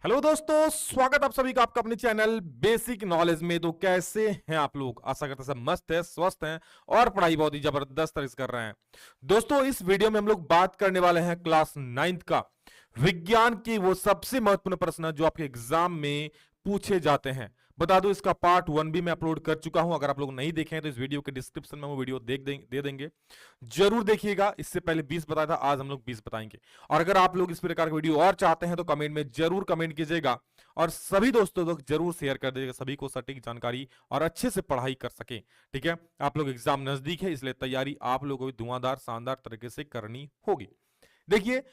Hello दोस्तों, स्वागत आप सभी का आपका अपने चैनल बेसिक नॉलेज में। तो कैसे हैं आप लोग? आशा करते हैं सब मस्त है, स्वस्थ हैं और पढ़ाई बहुत ही जबरदस्त तरह से कर रहे हैं। दोस्तों, इस वीडियो में हम लोग बात करने वाले हैं क्लास 9th का विज्ञान की वो सबसे महत्वपूर्ण प्रश्न जो आपके एग्जाम में पूछे जाते हैं। बता दूं, इसका पार्ट 1 भी मैं अपलोड कर चुका हूं। अगर आप लोग नहीं देखे हैं तो इस वीडियो के डिस्क्रिप्शन में वो वीडियो दे देंगे, जरूर देखिएगा। इससे पहले 20 बताया था, आज हम लोग 20 बताएंगे। और अगर आप लोग इस प्रकार का वीडियो और चाहते हैं तो कमेंट में जरूर कमेंट कीजिएगा और सभी दोस्तों तक जरूर शेयर कर दीजिएगा, सभी को सटीक जानकारी और अच्छे से पढ़ाई कर सके। ठीक है, आप लोग एग्जाम नजदीक है, इसलिए तैयारी आप लोगों को भी धुआंधार शानदार तरीके से करनी होगी। देखिए,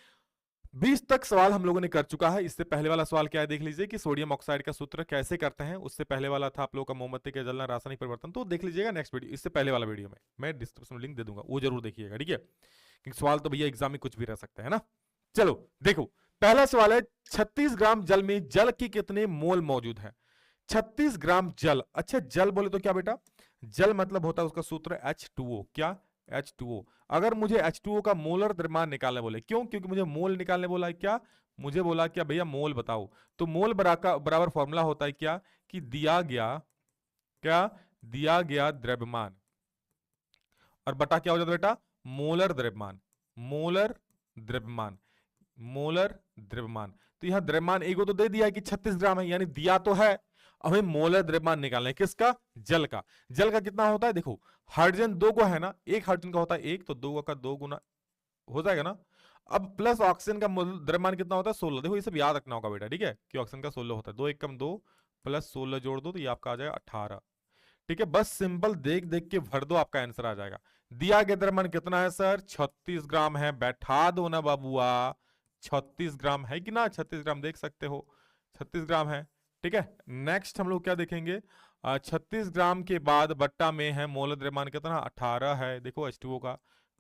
20 तक सवाल हम लोगों ने कर चुका है। इससे पहले वाला सवाल क्या है देख लीजिए कि सोडियम ऑक्साइड का सूत्र कैसे करते हैं। उससे पहले वाला था आप लोगों का मोमबत्ती का जलना, रासायनिक परिवर्तन। तो देख लीजिएगा नेक्स्ट वीडियो, इससे पहले वाला वीडियो में मैं डिस्क्रिप्शन में लिंक दे दूंगा, वो जरूर देखिएगा। ठीक है, क्योंकि सवाल तो भैया एग्जाम में कुछ भी रह सकता है ना। चलो देखो, पहला सवाल है 36 ग्राम जल में जल के कितने मोल मौजूद है? 36 ग्राम जल। अच्छा, जल बोले तो क्या बेटा? जल मतलब होता है उसका सूत्र H2O। क्या? H2O। अगर मुझे H2O का मोलर द्रव्यमान निकालने बोले, क्यों? क्योंकि मुझे मोल निकालने बोला है। क्या मुझे बोला? क्या भैया मोल बताओ। तो मोल बराबर फॉर्मूला होता है क्या कि दिया गया द्रव्यमान और बटा क्या हो जाता है बेटा? मोलर द्रव्यमान। मोलर द्रव्यमान। मोलर द्रव्यमान। तो यहां द्रव्यमान एक तो दे दिया है कि 36 ग्राम है, यानी दिया तो है। अब हमें मोलर द्रव्यमान निकालना है। किसका? जल का। जल का कितना होता है? देखो, हाइड्रोजन दो को है ना, एक हाइड्रोजन का होता है एक, तो दो का दो गुना हो जाएगा ना। अब प्लस ऑक्सीजन का द्रव्यमान कितना होता है? 16। देखो, ये सब याद रखना होगा बेटा। ठीक है, कि ऑक्सीजन का 16 होता है। दो एक कम दो, प्लस 16 जोड़ दो तो ये आपका आ जाएगा 18। ठीक है, बस सिंपल देख देख के भर दो, आपका आंसर आ जाएगा। दिया गया द्रव्यमान कितना है सर? 36 ग्राम है। बैठा दो ना बाबुआ, 36 ग्राम है कि ना? 36 ग्राम देख सकते हो, 36 ग्राम है। ठीक है, नेक्स्ट हम लोग क्या देखेंगे? 36 ग्राम के बाद बट्टा में है मोल द्रव्यमान कितना? 18 है। देखो H2O का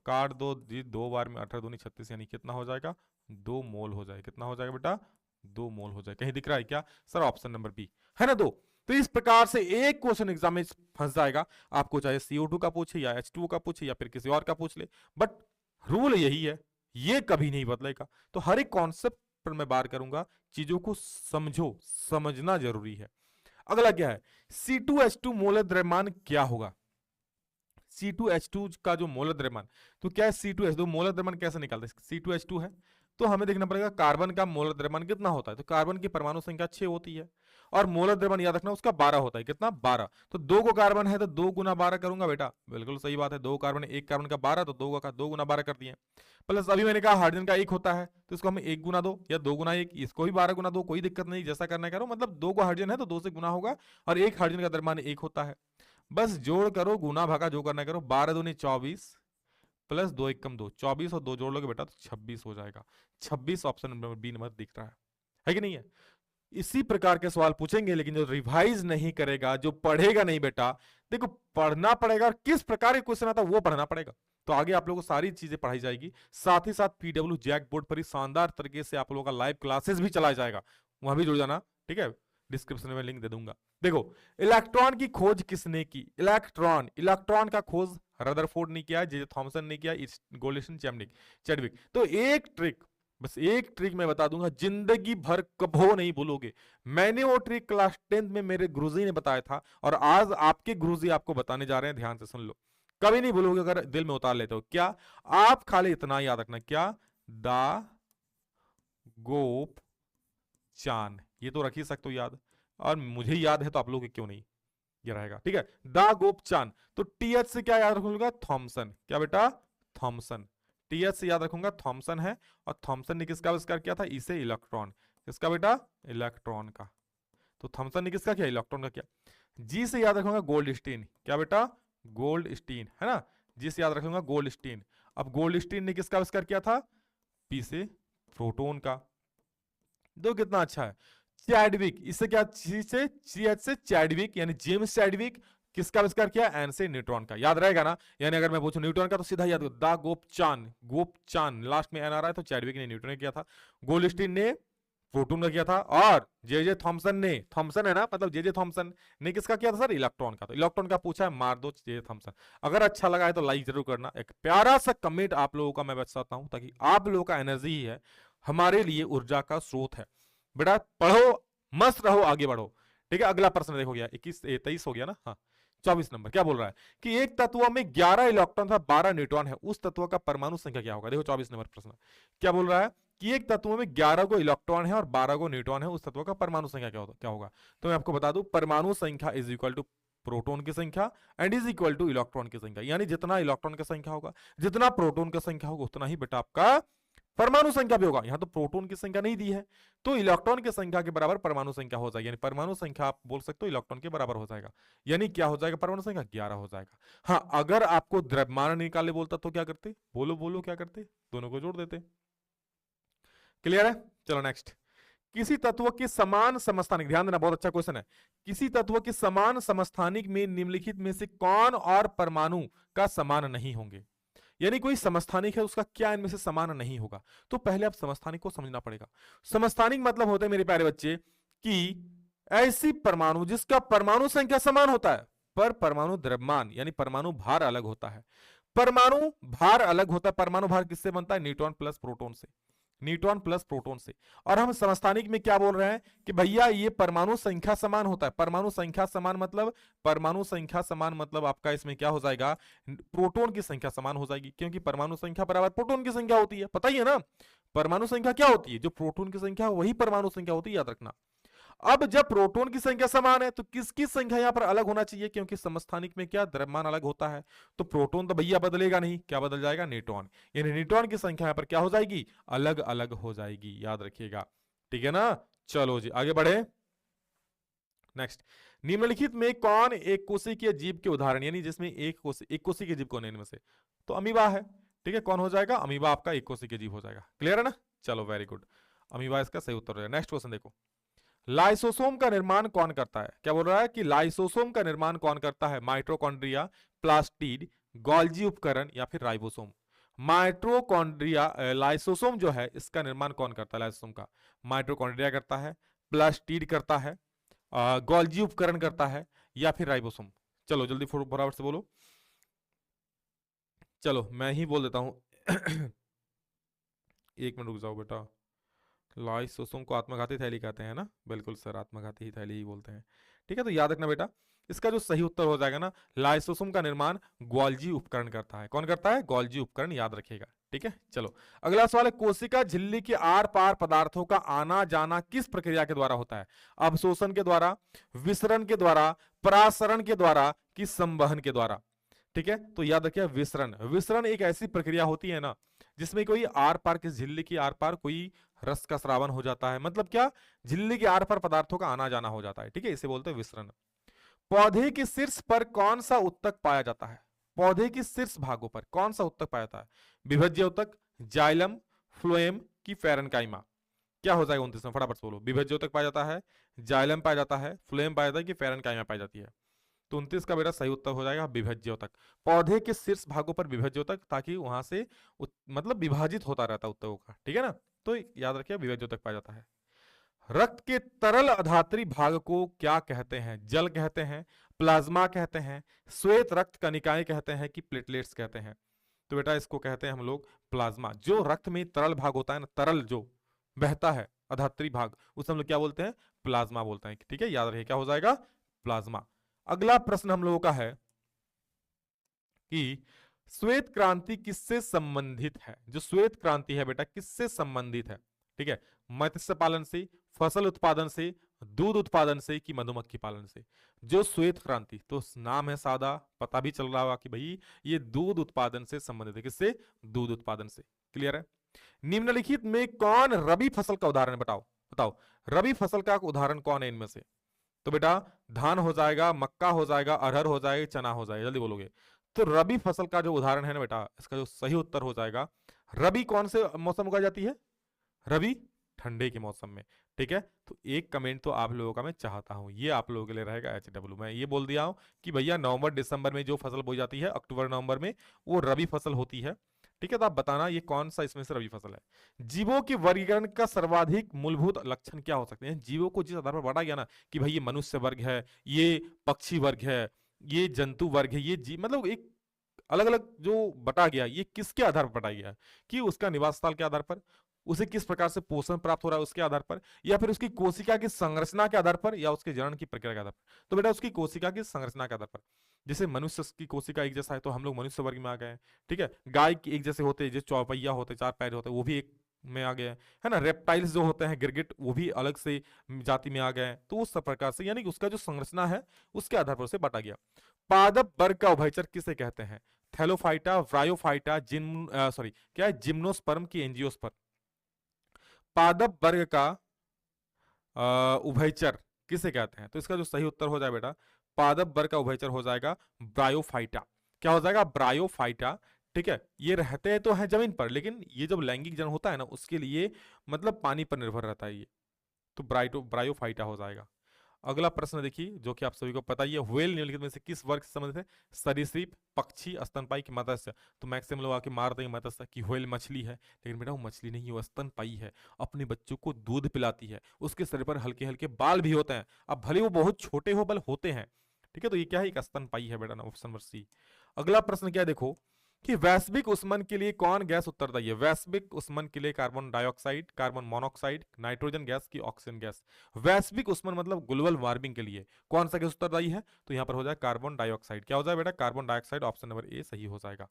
काट दो जी, दो बार में 18 दूनी 36, यानी कितना हो जाएगा? 2 मोल हो जाएगा। कितना हो जाएगा बेटा? 2 मोल हो जाएगा। कहीं दिख रहा है क्या सर? ऑप्शन नंबर बी है ना, 2। तो इस प्रकार से एक क्वेश्चन एग्जाम में फंस जाएगा, आपको चाहे CO2 का पूछे या H2O का पूछे या फिर किसी और का पूछ ले, बट रूल यही है, ये कभी नहीं बदलेगा। तो हर एक कॉन्सेप्ट पर मैं बात करूंगा, चीजों को समझो, समझना जरूरी है। अगला क्या है? C2H2 मोलर द्रव्यमान क्या होगा? C2H2 का जो मोलर द्रव्यमान, तो क्या है C2H2 मोलर द्रव्यमान कैसे निकालते हैं? C2H2 है तो हमें देखना पड़ेगा कार्बन का मोलर द्रव्यमान कितना होता है। तो कार्बन की परमाणु संख्या 6 होती है और मोलर द्रव्यमान याद रखना उसका 12 होता है। कितना? 12। तो 2 को कार्बन है तो 2 गुना 12 करूंगा बेटा। बिल्कुल सही बात है, 2 कार्बन है, 1 कार्बन का 12, तो 2 का 2 गुना 12 कर दिए। प्लस अभी मैंने कहा हाइड्रोजन का 1 होता है, तो इसको हमें 1 गुना 2 या 2 गुना 1, इसको भी 12 गुना 2, कोई दिक्कत नहीं, जैसा करना करो। मतलब 2 को हाइड्रोजन है तो 2 से गुना होगा और 1 हाइड्रोजन का द्रव्यमान 1 होता है। बस जोड़ करो, गुना भागा जो करना करो। 12 दूनी 24 प्लस 2 1 कम 2, 24 और 2 जोड़ लोगे बेटा तो 26 हो जाएगा। 26 ऑप्शन नंबर बी नंबर दिख रहा है कि नहीं है? इसी प्रकार के सवाल पूछेंगे, लेकिन जो रिवाइज नहीं करेगा, जो पढ़ेगा नहीं बेटा, देखो पढ़ना पड़ेगा और किस प्रकार के क्वेश्चन आता है वो पढ़ना पड़ेगा। तो आगे आप लोगों को सारी चीजें पढ़ाई जाएगी। साथ ही साथ PW जैक बोर्ड पर ही शानदार तरीके से आप लोगों का लाइव क्लासेस भी चलाया जाएगा, वहां भी जुड़ जाना। ठीक है, डिस्क्रिप्शन में लिंक दे दूंगा। देखो, इलेक्ट्रॉन की खोज किसने की? इलेक्ट्रॉन का खोज रदरफोर्ड ने किया, जे थॉमसन ने किया, गोल्डस्टीन चैडविक। तो एक ट्रिक, बस एक ट्रिक मैं बता दूंगा, जिंदगी भर कभो नहीं भूलोगे। मैंने वो ट्रिक क्लास 10th में मेरे गुरुजी ने बताया था और आज आपके गुरुजी आपको बताने जा रहे हैं, ध्यान से सुन लो। कभी नहीं भूलोगे अगर दिल में उतार लेते हो। क्या? आप खाली इतना याद रखना, क्या? दा गोप चान, ये तो रख ही सकते हो याद, और मुझे याद है तो आप लोग क्यों नहीं, ये रहेगा। ठीक है, दा गोप चान। तो TH से क्या याद रखूंगा? थॉमसन। क्या बेटा? थॉमसन। TH से याद रखूंगा थॉमसन है, और थॉमसन ने किसका आविष्कार किया था? इसे इलेक्ट्रॉन। किसका बेटा? इलेक्ट्रॉन का। तो थॉमसन ने किसका किया? इलेक्ट्रॉन का किया। जी से याद रखूंगा गोल्डस्टीन। क्या बेटा? गोल्डस्टीन है ना, जी से याद रखूंगा गोल्डस्टीन। अब गोल्डस्टीन ने किसका आविष्कार किया था? P से प्रोटॉन का। दो कितना अच्छा है। चैडविक, इससे क्या? CH से चैडविक, यानी जेम्स चैडविक। किसका आविष्कार किया? N से न्यूट्रॉन का। याद रहेगा ना? यानी अगर मैं पूछूं न्यूट्रॉन का तो सीधा याद करो, दा गोपचान लास्ट में N आ रहा है, तो चैडविक ने न्यूट्रॉन ने किया था, गोल्डस्टीन ने प्रोटॉन का किया था, और जे थॉमसन ने, थॉमसन है ना, मतलब जे थॉमसन ने किसका किया था सर? इलेक्ट्रॉन का। तो इलेक्ट्रॉन का पूछा है, मार दो जे थॉमसन। अगर अच्छा लगा है तो लाइक जरूर करना। एक प्यारा सा कमेंट आप लोगों का मैं बताता हूं, ताकि आप लोगों का एनर्जी ही है, हमारे लिए ऊर्जा का स्रोत है। बेटा पढ़ो, मस्त रहो, आगे बढ़ो। ठीक है, अगला प्रश्न देखो, गया 21 23 हो गया ना, हाँ 24 नंबर क्या बोल रहा है कि एक तत्व में 11 इलेक्ट्रॉन था 12 न्यूट्रॉन है, उस तत्व का परमाणु संख्या क्या होगा। देखो 24 नंबर प्रश्न क्या बोल रहा है कि एक तत्व में 11 को इलेक्ट्रॉन है और 12 को न्यूट्रॉन है, उस तत्व का परमाणु संख्या क्या होगा। तो मैं आपको बता दूं, परमाणु संख्या इज इक्वल टू प्रोटॉन की संख्या and is equal two electron की संख्या, यानी जितना इलेक्ट्रॉन की संख्या होगा, जितना प्रोटॉन की संख्या होगा, उतना ही बेटा आपका परमाणु संख्या भी होगा। यहां तो प्रोटॉन की संख्या नहीं दी है, तो इलेक्ट्रॉन की संख्या के बराबर परमाणु संख्या हो जाएगी, यानी परमाणु संख्या आप बोल सकते हो इलेक्ट्रॉन के बराबर हो जाएगा, यानी क्या हो जाएगा, परमाणु संख्या 11 हो जाएगा। हाँ, अगर आपको द्रव्यमान निकालने बोलता तो क्या करते, बोलो बोलो क्या करते, दोनों को जोड़ देते। क्लियर है, चलो नेक्स्ट। किसी तत्व के समान समस्थानिक, ध्यान देना बहुत अच्छा क्वेश्चन है, किसी तत्व के समान समस्थानिक में निम्नलिखित में से कौन और परमाणु का समान नहीं होंगे। यानी कोई समस्थानिक है, उसका क्या इनमें से समान नहीं होगा। तो पहले आप समस्थानिक को समझना पड़ेगा। समस्थानिक मतलब होता है मेरे प्यारे बच्चे कि ऐसी परमाणु जिसका परमाणु संख्या समान होता है पर परमाणु द्रव्यमान यानी परमाणु भार अलग होता है। परमाणु भार अलग होता है, परमाणु भार किससे बनता है, न्यूट्रॉन प्लस प्रोटॉन से, न्यूट्रॉन प्लस प्रोटॉन से। और हम समस्थानिक में क्या बोल रहे हैं कि भैया ये परमाणु संख्या समान होता है। परमाणु संख्या समान मतलब, परमाणु संख्या समान मतलब आपका इसमें क्या हो जाएगा, प्रोटॉन की संख्या समान हो जाएगी, क्योंकि परमाणु संख्या बराबर प्रोटॉन की संख्या होती है, पता ही है ना। परमाणु संख्या क्या होती है, जो प्रोटॉन की संख्या वही परमाणु संख्या होती है, याद रखना। अब जब प्रोटॉन की संख्या समान है तो किसकी संख्या यहां पर अलग होना चाहिए, क्योंकि समस्थानिक में क्या द्रव्यमान अलग होता है, तो प्रोटॉन तो भैया बदलेगा नहीं, क्या बदल जाएगा, न्यूट्रॉन, यानी न्यूट्रॉन की संख्या यहां पर क्या हो जाएगी, अलग अलग हो जाएगी, याद रखिएगा। ठीक है ना, चलो जी आगे बढ़े। नेक्स्ट, निम्नलिखित में कौन एक कोशिकीय जीव के उदाहरण, यानी जिसमें एक कोशिकीय जीव कौन है इनमें से, तो अमीबा है। ठीक है, कौन हो जाएगा, अमीबा आपका एक कोशिकीय जीव हो जाएगा। क्लियर है ना, चलो वेरी गुड, अमीबा इसका सही उत्तर हो जाएगा। नेक्स्ट क्वेश्चन देखो, लाइसोसोम का निर्माण कौन करता है। क्या बोल रहा है कि लाइसोसोम का निर्माण कौन करता है, माइटोकॉन्ड्रिया, प्लास्टिड, गोल्जी उपकरण या फिर राइबोसोम। माइटोकॉन्ड्रिया, लाइसोसोम जो है इसका निर्माण कौन करता है, लाइसोसोम का, माइटोकॉन्ड्रिया करता है, प्लास्टिड करता है, गोल्जी उपकरण करता है या फिर राइबोसोम। चलो जल्दी फटाफट से बोलो, चलो मैं ही बोल देता हूं एक मिनट रुक जाओ बेटा। लाइसोसोम को आत्मघाती थैली कहते हैं ना, बिल्कुल सर, आत्मघाती ही थैली ही बोलते हैं। ठीक है, तो याद रखना बेटा, इसका जो सही उत्तर हो जाएगा ना, लाइसोसोम का निर्माण गोल्जी उपकरण करता है। कौन करता है, गोल्जी उपकरण, याद रखिएगा। ठीक है, चलो अगला सवाल है, कोशिका झिल्ली के आर पार पदार्थों का आना जाना किस प्रक्रिया के द्वारा होता है, अवशोषण के द्वारा, विसरण के द्वारा, परासरण के द्वारा कि संवहन के द्वारा। ठीक है, तो याद रखिए विसरण, विसरण एक ऐसी प्रक्रिया होती है ना जिसमें कोई आर पार, किस झिल्ली की आर पार कोई रस का स्रावन हो जाता है, मतलब क्या, झिल्ली के आर पार पदार्थों का आना जाना हो जाता है। ठीक है, इसे बोलते हैं विसरण। पौधे के शीर्ष पर कौन सा उत्तक पाया जाता है, पौधे के शीर्ष भागों पर कौन सा उत्तक पाया जाता है, विभज्य उत्तक, जाइलम, फ्लोएम की फेरेनकाइमा। क्या हो जाएगा 29 में, फटाफट से बोलो, विभज्य उत्तक पाया जाता है, जाइलम पाया जाता है, फ्लोएम पाया जाता है कि फेरेनकाइमा पाई जाती है। तो 29 का बेटा सही उत्तर हो जाएगा विभज्योतक, पौधे के शीर्ष भागों पर विभज्योतक, ताकि वहां से मतलब विभाजित होता रहता उत्तकों का। ठीक है ना, तो याद रखिए विभज्योतक पाया जाता है। रक्त के तरल अधात्री भाग को क्या कहते हैं, जल कहते हैं, प्लाज्मा कहते हैं, श्वेत रक्त कणिकाएं कहते हैं कि प्लेटलेट्स कहते हैं। तो बेटा इसको कहते हैं हम लोग प्लाज्मा। जो रक्त में तरल भाग होता है ना, तरल जो बहता है अधात्री भाग, उसे हम लोग क्या बोलते हैं, प्लाज्मा बोलते हैं। ठीक है, याद रखिए क्या हो जाएगा, प्लाज्मा। अगला प्रश्न हम लोगों का है कि श्वेत क्रांति किससे संबंधित है, जो श्वेत क्रांति है बेटा किससे संबंधित है। ठीक है, मत्स्य पालन से, फसल उत्पादन से, दूध उत्पादन से कि मधुमक्खी पालन से। जो श्वेत क्रांति, तो नाम है सादा, पता भी चल रहा होगा कि भाई ये दूध उत्पादन से संबंधित है, किससे, दूध उत्पादन से। क्लियर है। निम्नलिखित में कौन रबी फसल का उदाहरण है, बताओ बताओ, रबी फसल का उदाहरण कौन है इनमें से। तो बेटा धान हो जाएगा, मक्का हो जाएगा, अरहर हो जाएगा, चना हो जाएगा, जल्दी बोलोगे। तो रबी फसल का जो उदाहरण है ना बेटा, इसका जो सही उत्तर हो जाएगा, रबी कौन से मौसम उगाई जाती है, रबी ठंडे के मौसम में। ठीक है, तो एक कमेंट तो आप लोगों का मैं चाहता हूं, ये आप लोगों के लिए रहेगा HW। मैं ये बोल दिया हूं कि भैया नवंबर दिसंबर में जो फसल बोई जाती है, अक्टूबर नवंबर में, वो रबी फसल होती है। ठीक है, तो आप बताना ये कौन सा इसमें से रबी फसल है। जीवों के वर्गीकरण का सर्वाधिक मूलभूत लक्षण क्या हो सकते हैं, जीवों को जिस आधार पर बांटा गया ना कि भाई ये मनुष्य वर्ग है, ये पक्षी वर्ग है, ये जंतु वर्ग है, ये जीव, मतलब एक अलग अलग जो बटा गया, ये किसके आधार पर बटा गया, कि उसका निवास स्थल के आधार पर, उसे किस प्रकार से पोषण प्राप्त हो रहा है उसके आधार पर, या फिर उसकी कोशिका की संरचना के आधार पर, या उसके जनन की प्रक्रिया के आधार पर। तो बेटा उसकी कोशिका की संरचना के आधार पर। जैसे मनुष्य की कोशिका एक जैसा है तो हम लोग मनुष्य वर्ग में आ गए हैं, ठीक है। गाय की एक जैसे होते हैं, जो चौपहिया होते हैं, चार पैर होते हैं, वो भी एक में आ गए है ना। रेप्टाइल्स जो होते हैं गिरगिट, वो भी अलग से जाति में आ गए हैं। तो उस प्रकार से यानी कि उसका जो संरचना है उसके आधार पर उसे बांटा गया। पादप वर्ग का उभयचर किसे कहते हैं? थैलोफाइटा, ब्रायोफाइटा, सॉरी क्या है, जिम्नोस्पर्म की एंजियोस्पर्म। पादप वर्ग का उभयचर किसे कहते हैं? तो इसका जो सही उत्तर हो जाए बेटा, पादप वर्ग का उभयचर हो जाएगा ब्रायोफाइटा। क्या हो जाएगा? ब्रायोफाइटा। ठीक है, ये रहते तो हैं जमीन पर, लेकिन ये जब लैंगिक जनन होता है ना उसके लिए मतलब पानी पर निर्भर रहता है ये। तो ब्रायोफाइटा हो जाएगा। अगला प्रश्न देखिए, जो कि आप सभी को पता ही है, व्हेल निम्नलिखित में से किस वर्ग से संबंधित है? सरीसृप, पक्षी, स्तनपायी की मत्स्य। तो मैक्सिमम लोग आके मार देंगे मत्स्य कि व्हेल मछली है, लेकिन बेटा वो मछली नहीं है, वो स्तनपायी है। अपने बच्चों को दूध पिलाती है, उसके शरीर पर हल्के हल्के बाल भी होते हैं, अब भले वो बहुत छोटे हो बल होते हैं। ठीक है, तो ये क्या है? एक स्तनपायी है बेटा, ऑप्शन नंबर सी। अगला प्रश्न क्या है देखो, कि वैश्विक उष्मन के लिए कौन गैस उत्तरदायी है? वैश्विक उष्मन के लिए carbon dioxide, carbon monoxide, nitrogen gas की ऑक्सीजन गैस। वैश्विक उष्मन मतलब ग्लोबल वार्मिंग के लिए कौन सा गैस उत्तरदायी है? तो यहां पर हो जाए कार्बन डाइऑक्साइड। क्या हो जाए बेटा? Carbon dioxide, option number A सही हो जाएगा।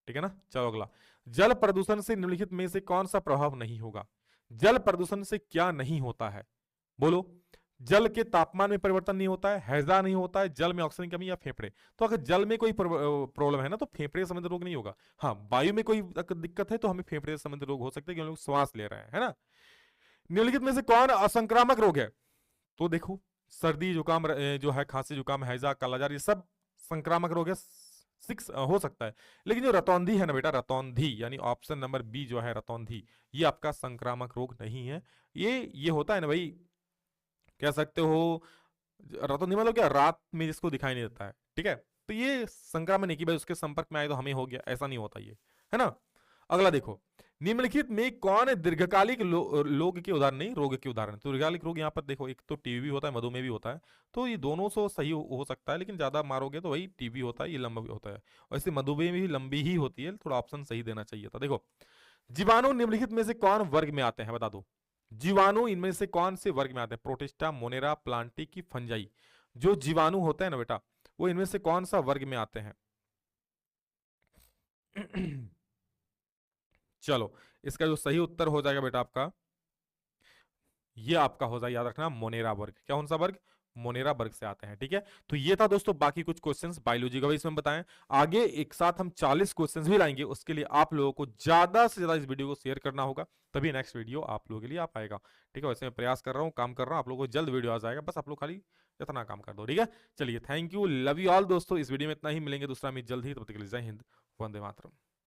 ठीक है ना। चलो अगला, जल प्रदूषण से निम्नलिखित में से कौन सा प्रभाव नहीं होगा? जल प्रदूषण से क्या नहीं होता है? बोलो। जल के तापमान में परिवर्तन नहीं होता है, हैजा नहीं होता है, जल में ऑक्सीजन की कमी, या फेफड़े। तो अगर जल में कोई प्रॉब्लम है ना तो फेफड़े से संबंधित रोग नहीं होगा। हाँ, वायु में कोई दिक्कत है तो हमें फेफड़े से संबंधित रोग हो सकते हैं क्योंकि हम लोग श्वास ले रहे हैं, है ना। निम्नलिखित में से कौन असंक्रामक रोग है? तो देखो, सर्दी जुकाम जो है, खांसी जुकाम, हैजा, कालाजार, ये सब संक्रामक रोग है, सिक्स हो सकता है। लेकिन जो रतौंधी है ना बेटा, रतौंधी यानी ऑप्शन नंबर बी जो है रतौंधी, ये आपका संक्रामक रोग नहीं है। ये होता है ना भाई, कह सकते हो रतौंधी मतलब क्या, रात में जिसको दिखाई नहीं देता है। ठीक है, तो ये संक्रमण है कि भाई उसके संपर्क में आए तो हमें हो गया, ऐसा नहीं होता ये, है ना। अगला देखो, निम्नलिखित में कौन दीर्घकालिक लोग के उदाहरण, नहीं रोग के उदाहरण। तो दीर्घकालिक रोग यहाँ पर देखो, एक तो टीबी भी होता है, मधुमेह भी होता है। तो ये दोनों से सही हो सकता है, लेकिन ज्यादा मारोगे तो वही टीबी होता है, ये लंबा भी होता है। वैसे मधुमेह भी लंबी ही होती है, थोड़ा ऑप्शन सही देना चाहिए था। देखो, जीवाणु निम्नलिखित में से कौन वर्ग में आते हैं? बता दो, जीवाणु इनमें से कौन से वर्ग में आते हैं? प्रोटिस्टा, मोनेरा, प्लांटी की फंजाई। जो जीवाणु होते हैं ना बेटा, वो इनमें से कौन सा वर्ग में आते हैं? चलो, इसका जो सही उत्तर हो जाएगा बेटा आपका, ये आपका हो जाए, याद रखना, मोनेरा वर्ग। क्या कौन सा वर्ग? मोनेरा वर्ग से आते हैं। ठीक है, तो ये था दोस्तों, बाकी कुछ क्वेश्चंस बायोलॉजी का भी इसमें बताएं। आगे एक साथ हम 40 क्वेश्चंस भी लाएंगे, उसके लिए आप लोगों को ज्यादा से ज्यादा इस वीडियो को शेयर करना होगा, तभी नेक्स्ट वीडियो आप लोगों के लिए आ पाएगा। ठीक है, वैसे मैं प्रयास कर रहा हूँ, काम कर रहा हूँ, आप लोगों को जल्द वीडियो आ जाएगा, बस आप लोग खाली इतना काम कर दो। ठीक है, चलिए, thank you, love you all दोस्तों। इस वीडियो में इतना ही, मिलेंगे दूसरा में जल्द ही, तब तक के लिए जय हिंद, वंदे मातरम।